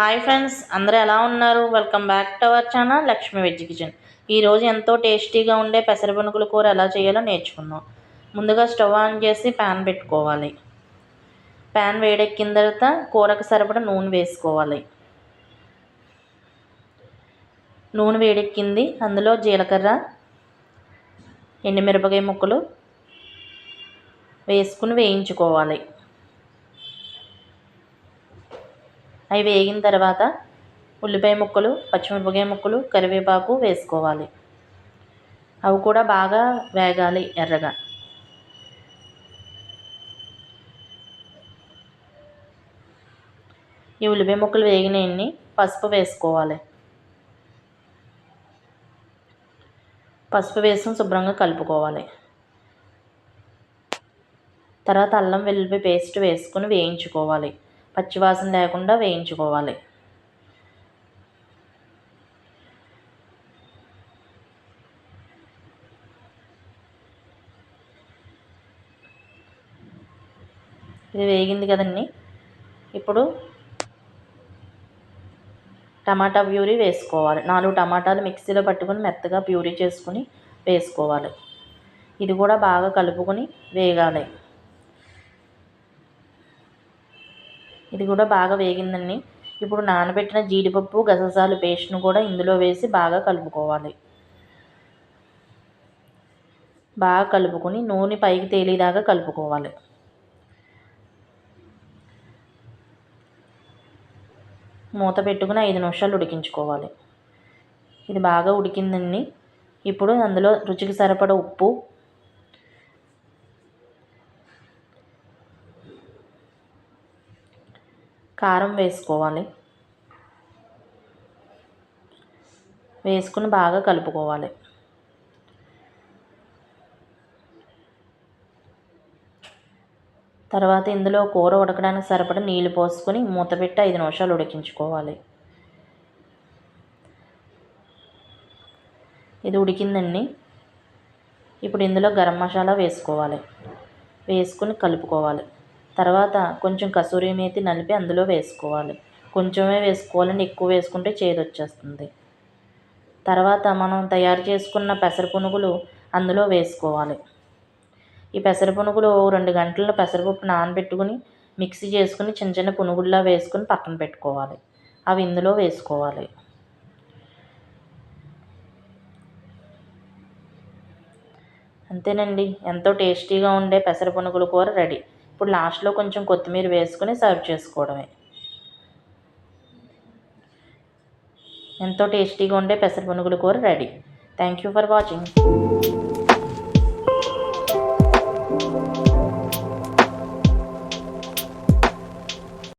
Hi friends, అందరూ ఎలా ఉన్నారు? Welcome back to our channel Lakshmi veg kitchen. ఈరోజు ఎంతో టేస్టీగా ఉండే పెసరపునుగుల కూర ఎలా చేయాలో నేర్చుకుందాం. ముందుగా స్టవ్ ఆన్ చేసి ప్యాన్ పెట్టుకోవాలి. ప్యాన్ వేడెక్కిన తర్వాత కూరకు సరిపడా నూనె వేసుకోవాలి. నూనె వేడెక్కింది, అందులో జీలకర్ర, ఎండుమిరపకాయ ముక్కలు వేసుకుని వేయించుకోవాలి. అవి వేగిన తర్వాత ఉల్లిపాయ ముక్కలు, పచ్చిమిరపకాయ ముక్కలు, కరివేపాకు వేసుకోవాలి. అవి కూడా బాగా వేగాలి ఎర్రగా. ఈ ఉల్లిపాయ ముక్కలు వేగినాయన్ని పసుపు వేసుకోవాలి. పసుపు వేసుకుని శుభ్రంగా కలుపుకోవాలి. తర్వాత అల్లం వెల్లుల్లి పేస్ట్ వేసుకుని వేయించుకోవాలి. పచ్చివాసన లేకుండా వేయించుకోవాలి. ఇది వేగింది కదండి. ఇప్పుడు టమాటా ప్యూరీ వేసుకోవాలి. 4 టమాటాలు మిక్సీలో పట్టుకుని మెత్తగా ప్యూరీ చేసుకుని వేసుకోవాలి. ఇది కూడా బాగా కలుపుకొని వేగాలి. ఇది కూడా బాగా వేగిందండి. ఇప్పుడు నానబెట్టిన జీడిపప్పు, గసగసాలు పేస్ట్ను కూడా ఇందులో వేసి బాగా కలుపుకోవాలి. బాగా కలుపుకొని నూనె పైకి తేలేదాకా కలుపుకోవాలి. మూత పెట్టుకుని 5 నిమిషాలు ఉడికించుకోవాలి. ఇది బాగా ఉడికిందండి. ఇప్పుడు అందులో రుచికి సరిపడ ఉప్పు, కారం వేసుకోవాలి. వేసుకుని బాగా కలుపుకోవాలి. తర్వాత ఇందులో కూర ఉడకడానికి సరిపడ నీళ్లు పోసుకొని మూత పెట్టి 5 నిమిషాలు ఉడికించుకోవాలి. ఇది ఉడికిందండి. ఇప్పుడు ఇందులో గరం మసాలా వేసుకోవాలి. వేసుకుని కలుపుకోవాలి. తర్వాత కొంచెం కసూరి మేతి నలిపి అందులో వేసుకోవాలి. కొంచెమే వేసుకోవాలండి, ఎక్కువ వేసుకుంటే చేదు వచ్చేస్తుంది. తర్వాత మనం తయారు చేసుకున్న పెసరపునుగులు అందులో వేసుకోవాలి. ఈ పెసరపునుగులు 2 గంటల పెసరపప్పు నానబెట్టుకుని మిక్సీ చేసుకుని చిన్న చిన్న పునుగుల్లా వేసుకుని పక్కన పెట్టుకోవాలి. అవి ఇందులో వేసుకోవాలి. అంతేనండి, ఎంతో టేస్టీగా ఉండే పెసరపునుగుల కూర రెడీ. ఇప్పుడు లాస్ట్లో కొంచెం కొత్తిమీర వేసుకుని సర్వ్ చేసుకోవడమే. ఎంతో టేస్టీగా ఉండే పెసరపునుగుల కూర ready. Thank you for watching.